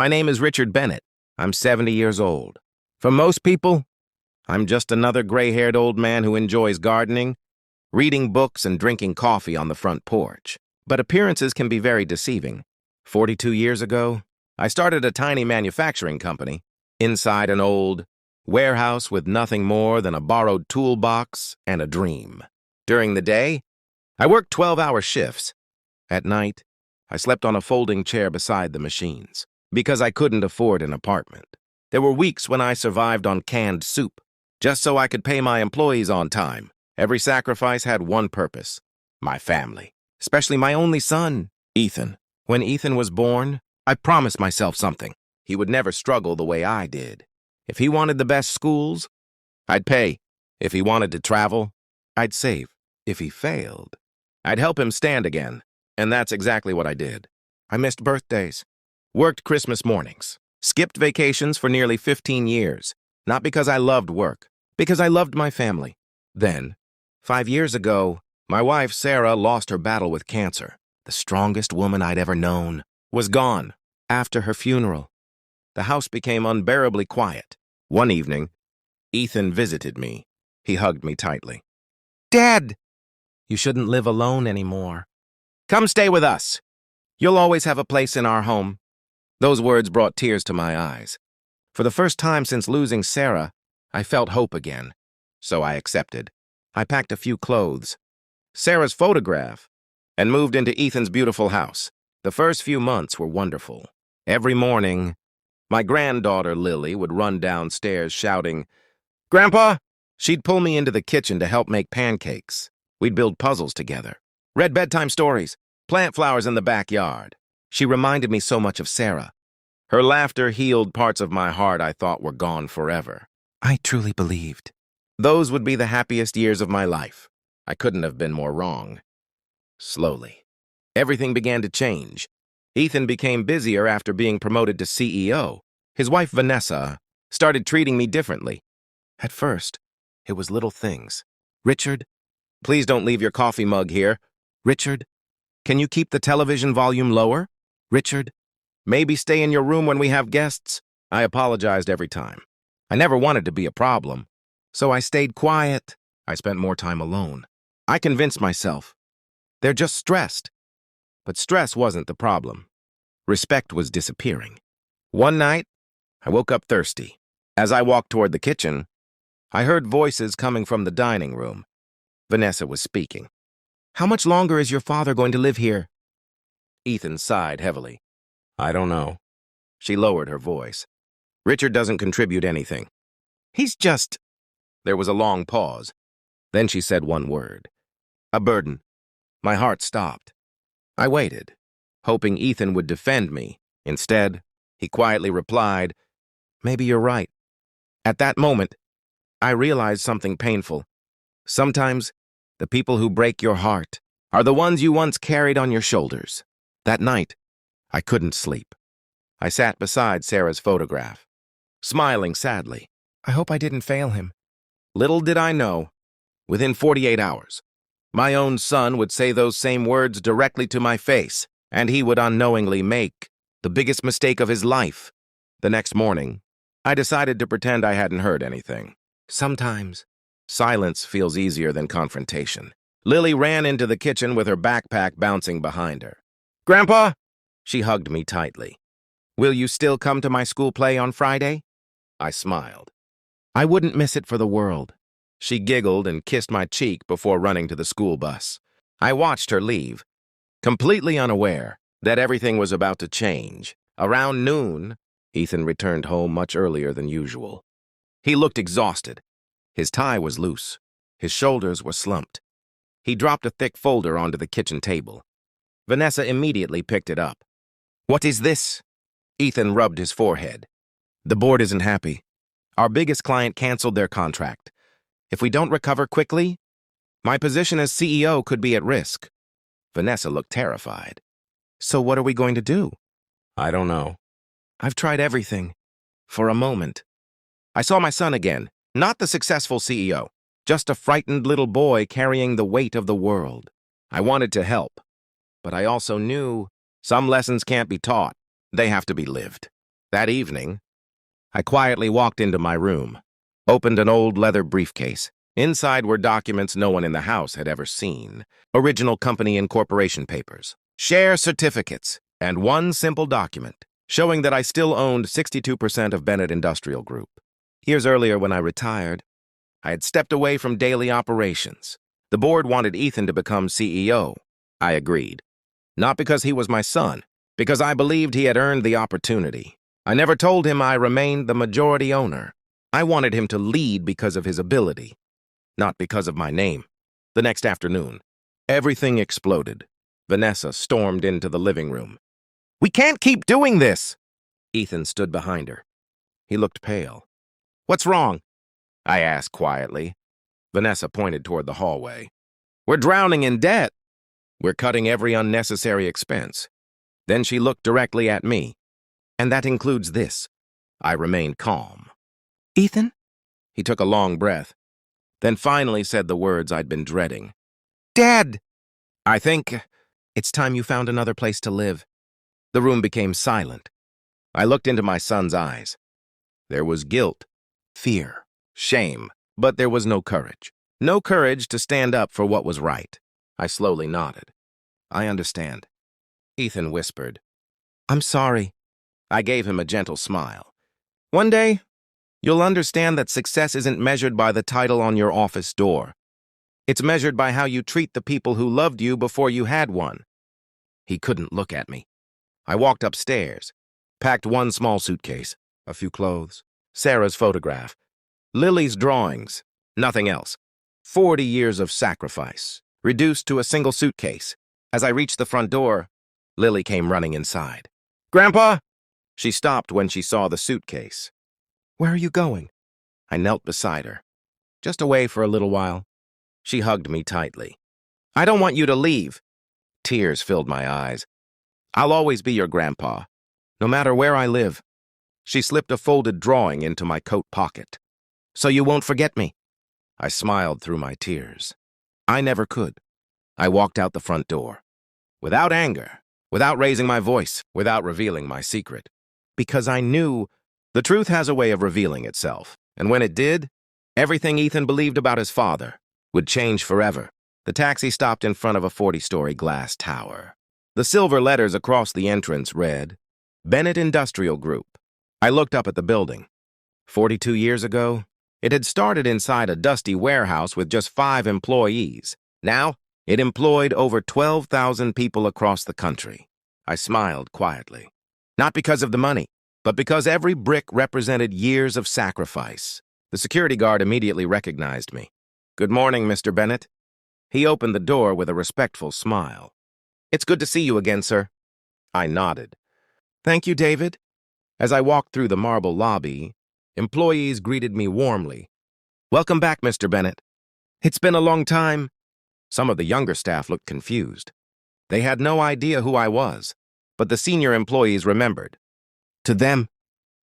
My name is Richard Bennett. I'm 70 years old. For most people, I'm just another gray-haired old man who enjoys gardening, reading books, and drinking coffee on the front porch. But appearances can be very deceiving. 42 years ago, I started a tiny manufacturing company inside an old warehouse with nothing more than a borrowed toolbox and a dream. During the day, I worked 12-hour shifts. At night, I slept on a folding chair beside the machines because I couldn't afford an apartment. There were weeks when I survived on canned soup just so I could pay my employees on time. Every sacrifice had one purpose: my family, especially my only son, Ethan. When Ethan was born, I promised myself something. He would never struggle the way I did. If he wanted the best schools, I'd pay. If he wanted to travel, I'd save. If he failed, I'd help him stand again. And that's exactly what I did. I missed birthdays, worked Christmas mornings, skipped vacations for nearly 15 years, not because I loved work, because I loved my family. Then, 5 years ago, my wife, Sarah, lost her battle with cancer. The strongest woman I'd ever known was gone. After her funeral, the house became unbearably quiet. One evening, Ethan visited me. He hugged me tightly. "Dad, you shouldn't live alone anymore. Come stay with us. You'll always have a place in our home." Those words brought tears to my eyes. For the first time since losing Sarah, I felt hope again. So I accepted. I packed a few clothes, Sarah's photograph, and moved into Ethan's beautiful house. The first few months were wonderful. Every morning, my granddaughter Lily would run downstairs shouting, "Grandpa!" She'd pull me into the kitchen to help make pancakes. We'd build puzzles together, read bedtime stories, plant flowers in the backyard. She reminded me so much of Sarah. Her laughter healed parts of my heart I thought were gone forever. I truly believed those would be the happiest years of my life. I couldn't have been more wrong. Slowly, everything began to change. Ethan became busier after being promoted to CEO. His wife, Vanessa, started treating me differently. At first, it was little things. "Richard, please don't leave your coffee mug here. Richard, can you keep the television volume lower? Richard, maybe stay in your room when we have guests." I apologized every time. I never wanted to be a problem, so I stayed quiet. I spent more time alone. I convinced myself they're just stressed. But stress wasn't the problem. Respect was disappearing. One night, I woke up thirsty. As I walked toward the kitchen, I heard voices coming from the dining room. Vanessa was speaking. "How much longer is your father going to live here?" Ethan sighed heavily. "I don't know." She lowered her voice. "Richard doesn't contribute anything. He's just—" There was a long pause. Then she said one word. "A burden." My heart stopped. I waited, hoping Ethan would defend me. Instead, he quietly replied, "Maybe you're right." At that moment, I realized something painful. Sometimes, the people who break your heart are the ones you once carried on your shoulders. That night, I couldn't sleep. I sat beside Sarah's photograph, smiling sadly. I hope I didn't fail him. Little did I know, within 48 hours, my own son would say those same words directly to my face, and he would unknowingly make the biggest mistake of his life. The next morning, I decided to pretend I hadn't heard anything. Sometimes, silence feels easier than confrontation. Lily ran into the kitchen with her backpack bouncing behind her. "Grandpa!" She hugged me tightly. "Will you still come to my school play on Friday?" I smiled. I wouldn't miss it for the world. She giggled and kissed my cheek before running to the school bus. I watched her leave, completely unaware that everything was about to change. Around noon, Ethan returned home much earlier than usual. He looked exhausted. His tie was loose. His shoulders were slumped. He dropped a thick folder onto the kitchen table. Vanessa immediately picked it up. "What is this?" Ethan rubbed his forehead. "The board isn't happy. Our biggest client canceled their contract. If we don't recover quickly, my position as CEO could be at risk." Vanessa looked terrified. "So what are we going to do?" "I don't know. I've tried everything. For a moment. I saw my son again, not the successful CEO, just a frightened little boy carrying the weight of the world. I wanted to help, but I also knew some lessons can't be taught. They have to be lived. That evening, I quietly walked into my room, opened an old leather briefcase. Inside were documents no one in the house had ever seen, original company incorporation papers, share certificates, and one simple document showing that I still owned 62% of Bennett Industrial Group. Years earlier, when I retired, I had stepped away from daily operations. The board wanted Ethan to become CEO. I agreed. Not because he was my son, because I believed he had earned the opportunity. I never told him I remained the majority owner. I wanted him to lead because of his ability, not because of my name. The next afternoon, everything exploded. Vanessa stormed into the living room. "We can't keep doing this!" Ethan stood behind her. He looked pale. "What's wrong?" I asked quietly. Vanessa pointed toward the hallway. "We're drowning in debt. We're cutting every unnecessary expense." Then she looked directly at me. "And that includes this." I remained calm. "Ethan?" He took a long breath, then finally said the words I'd been dreading. "Dad!" "I think it's time you found another place to live." The room became silent. I looked into my son's eyes. There was guilt, fear, shame, but there was no courage. No courage to stand up for what was right. I slowly nodded. "I understand." Ethan whispered, "I'm sorry." I gave him a gentle smile. "One day, you'll understand that success isn't measured by the title on your office door. It's measured by how you treat the people who loved you before you had one." He couldn't look at me. I walked upstairs, packed one small suitcase, a few clothes, Sarah's photograph, Lily's drawings, nothing else. 40 years of sacrifice, reduced to a single suitcase. As I reached the front door, Lily came running inside. "Grandpa!" She stopped when she saw the suitcase. "Where are you going?" I knelt beside her. "Just away for a little while." She hugged me tightly. "I don't want you to leave." Tears filled my eyes. "I'll always be your grandpa, no matter where I live." She slipped a folded drawing into my coat pocket. "So you won't forget me?" I smiled through my tears. I never could. I walked out the front door. Without anger, without raising my voice, without revealing my secret. Because I knew the truth has a way of revealing itself. And when it did, everything Ethan believed about his father would change forever. The taxi stopped in front of a 40-story glass tower. The silver letters across the entrance read, Bennett Industrial Group. I looked up at the building. 42 years ago, it had started inside a dusty warehouse with just 5 employees. Now, it employed over 12,000 people across the country. I smiled quietly. Not because of the money, but because every brick represented years of sacrifice. The security guard immediately recognized me. "Good morning, Mr. Bennett." He opened the door with a respectful smile. "It's good to see you again, sir." I nodded. "Thank you, David." As I walked through the marble lobby, employees greeted me warmly. "Welcome back, Mr. Bennett. It's been a long time." Some of the younger staff looked confused. They had no idea who I was, but the senior employees remembered. To them,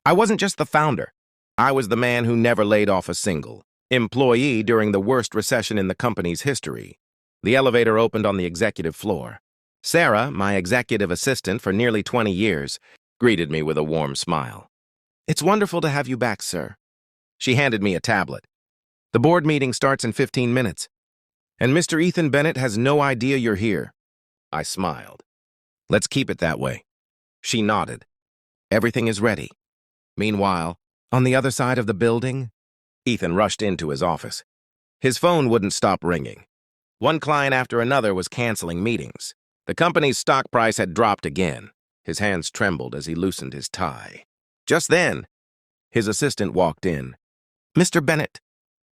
I wasn't just the founder. I was the man who never laid off a single employee during the worst recession in the company's history. The elevator opened on the executive floor. Sarah, my executive assistant for nearly 20 years, greeted me with a warm smile. "It's wonderful to have you back, sir." She handed me a tablet. "The board meeting starts in 15 minutes. And Mr. Ethan Bennett has no idea you're here." I smiled. "Let's keep it that way." She nodded. "Everything is ready." Meanwhile, on the other side of the building, Ethan rushed into his office. His phone wouldn't stop ringing. One client after another was canceling meetings. The company's stock price had dropped again. His hands trembled as he loosened his tie. Just then, his assistant walked in. "Mr. Bennett,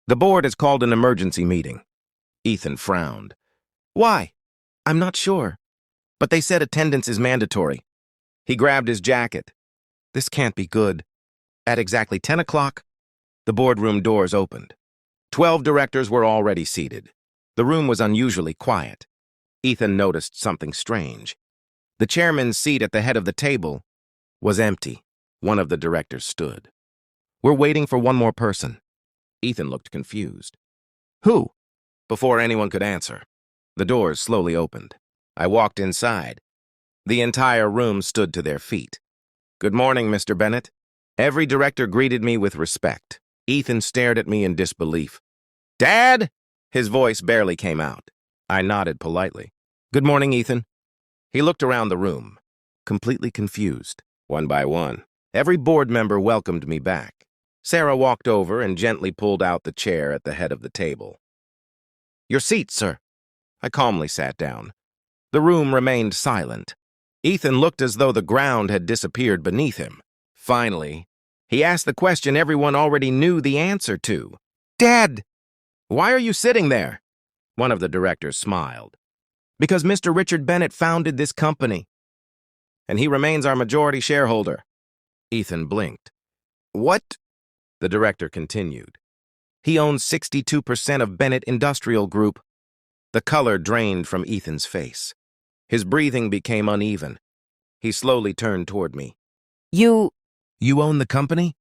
the board has called an emergency meeting." Ethan frowned. "Why?" "I'm not sure, but they said attendance is mandatory." He grabbed his jacket. "This can't be good." At exactly 10 o'clock, the boardroom doors opened. 12 directors were already seated. The room was unusually quiet. Ethan noticed something strange. The chairman's seat at the head of the table was empty. One of the directors stood. "We're waiting for one more person." Ethan looked confused. "Who?" Before anyone could answer, the doors slowly opened. I walked inside. The entire room stood to their feet. Good morning, Mr. Bennett. Every director greeted me with respect. Ethan stared at me in disbelief. Dad? His voice barely came out. I nodded politely. Good morning, Ethan. He looked around the room, completely confused. One by one, every board member welcomed me back. Sarah walked over and gently pulled out the chair at the head of the table. Your seat, sir. I calmly sat down. The room remained silent. Ethan looked as though the ground had disappeared beneath him. Finally, he asked the question everyone already knew the answer to. Dad, why are you sitting there? One of the directors smiled. Because Mr. Richard Bennett founded this company, and he remains our majority shareholder. Ethan blinked. What? The director continued. He owns 62% of Bennett Industrial Group. The color drained from Ethan's face. His breathing became uneven. He slowly turned toward me. You own the company?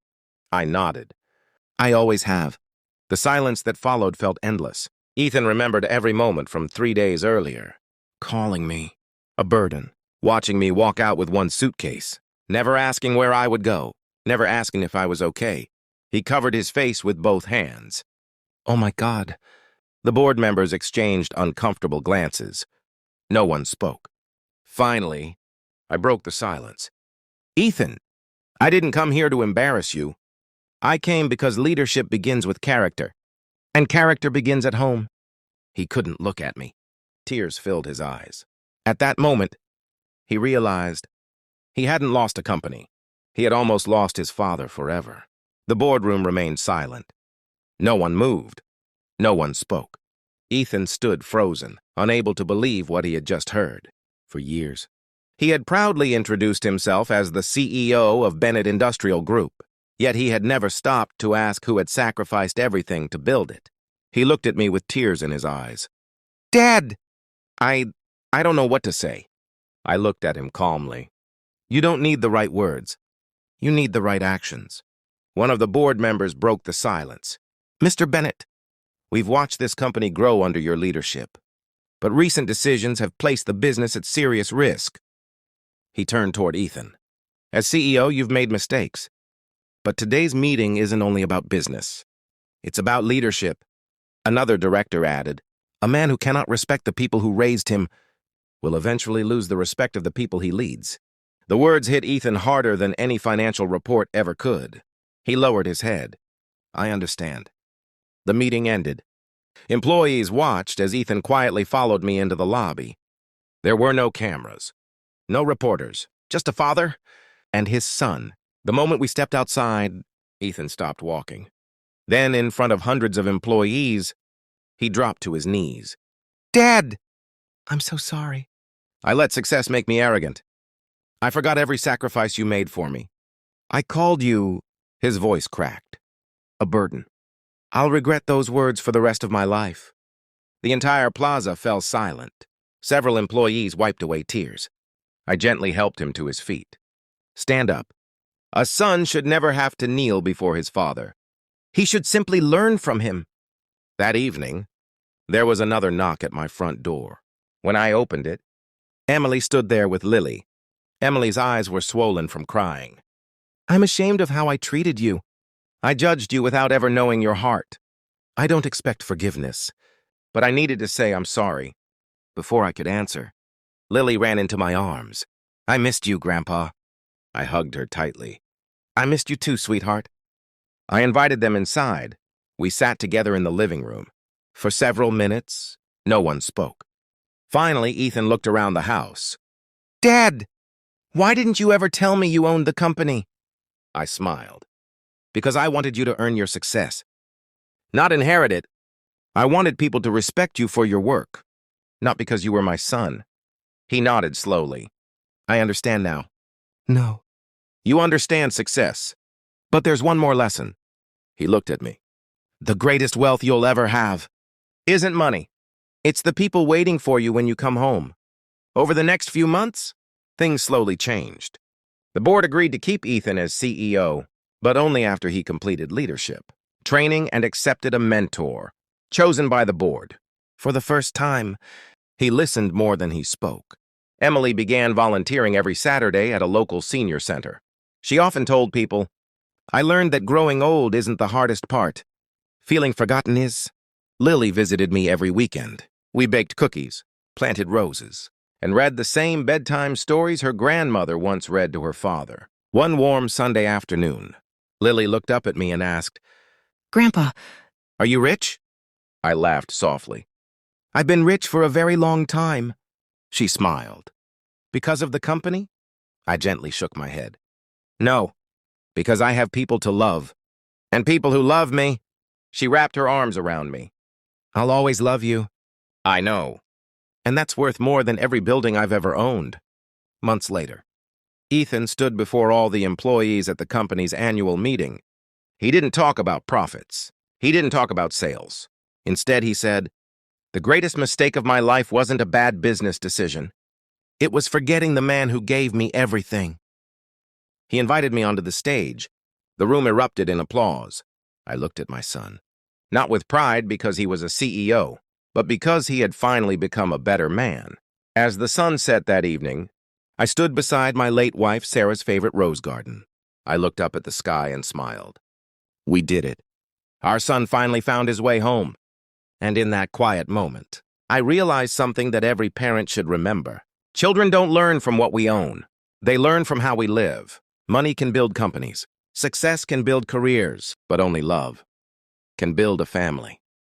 I nodded. I always have. The silence that followed felt endless. Ethan remembered every moment from 3 days earlier. Calling me a burden. Watching me walk out with one suitcase. Never asking where I would go. Never asking if I was okay. He covered his face with both hands. Oh my God. The board members exchanged uncomfortable glances. No one spoke. Finally, I broke the silence. Ethan, I didn't come here to embarrass you. I came because leadership begins with character, and character begins at home. He couldn't look at me. Tears filled his eyes. At that moment, he realized he hadn't lost a company. He had almost lost his father forever. The boardroom remained silent. No one moved. No one spoke. Ethan stood frozen, unable to believe what he had just heard. For years, he had proudly introduced himself as the CEO of Bennett Industrial Group, yet he had never stopped to ask who had sacrificed everything to build it. He looked at me with tears in his eyes. Dad! I don't know what to say. I looked at him calmly. You don't need the right words. You need the right actions. One of the board members broke the silence. Mr. Bennett, we've watched this company grow under your leadership, but recent decisions have placed the business at serious risk. He turned toward Ethan. As CEO, you've made mistakes. But today's meeting isn't only about business. It's about leadership. Another director added, a man who cannot respect the people who raised him will eventually lose the respect of the people he leads. The words hit Ethan harder than any financial report ever could. He lowered his head. I understand. The meeting ended. Employees watched as Ethan quietly followed me into the lobby. There were no cameras, no reporters, just a father and his son. The moment we stepped outside, Ethan stopped walking. Then, in front of hundreds of employees, he dropped to his knees. Dad! I'm so sorry. I let success make me arrogant. I forgot every sacrifice you made for me. I called you, his voice cracked, a burden. I'll regret those words for the rest of my life. The entire plaza fell silent. Several employees wiped away tears. I gently helped him to his feet. Stand up. A son should never have to kneel before his father. He should simply learn from him. That evening, there was another knock at my front door. When I opened it, Emily stood there with Lily. Emily's eyes were swollen from crying. I'm ashamed of how I treated you. I judged you without ever knowing your heart. I don't expect forgiveness, but I needed to say I'm sorry. Before I could answer, Lily ran into my arms. I missed you, Grandpa. I hugged her tightly. I missed you too, sweetheart. I invited them inside. We sat together in the living room. For several minutes, no one spoke. Finally, Ethan looked around the house. Dad, why didn't you ever tell me you owned the company? I smiled. Because I wanted you to earn your success. Not inherit it. I wanted people to respect you for your work. Not because you were my son. He nodded slowly. I understand now. No. You understand success. But there's one more lesson. He looked at me. The greatest wealth you'll ever have isn't money. It's the people waiting for you when you come home. Over the next few months, things slowly changed. The board agreed to keep Ethan as CEO, but only after he completed leadership, training, and accepted a mentor, chosen by the board. For the first time, he listened more than he spoke. Emily began volunteering every Saturday at a local senior center. She often told people, "I learned that growing old isn't the hardest part. Feeling forgotten is." Lily visited me every weekend. We baked cookies, planted roses, and read the same bedtime stories her grandmother once read to her father. One warm Sunday afternoon, Lily looked up at me and asked, Grandpa, "Are you rich?" I laughed softly. "I've been rich for a very long time." She smiled. "Because of the company?" I gently shook my head. "No, because I have people to love. And people who love me." She wrapped her arms around me. "I'll always love you." "I know. And that's worth more than every building I've ever owned." Months later, Ethan stood before all the employees at the company's annual meeting. He didn't talk about profits. He didn't talk about sales. Instead, he said, "The greatest mistake of my life wasn't a bad business decision. It was forgetting the man who gave me everything." He invited me onto the stage. The room erupted in applause. I looked at my son. Not with pride because he was a CEO, but because he had finally become a better man. As the sun set that evening, I stood beside my late wife Sarah's favorite rose garden. I looked up at the sky and smiled. We did it. Our son finally found his way home. And in that quiet moment, I realized something that every parent should remember. Children don't learn from what we own. They learn from how we live. Money can build companies. Success can build careers, but only love can build a family.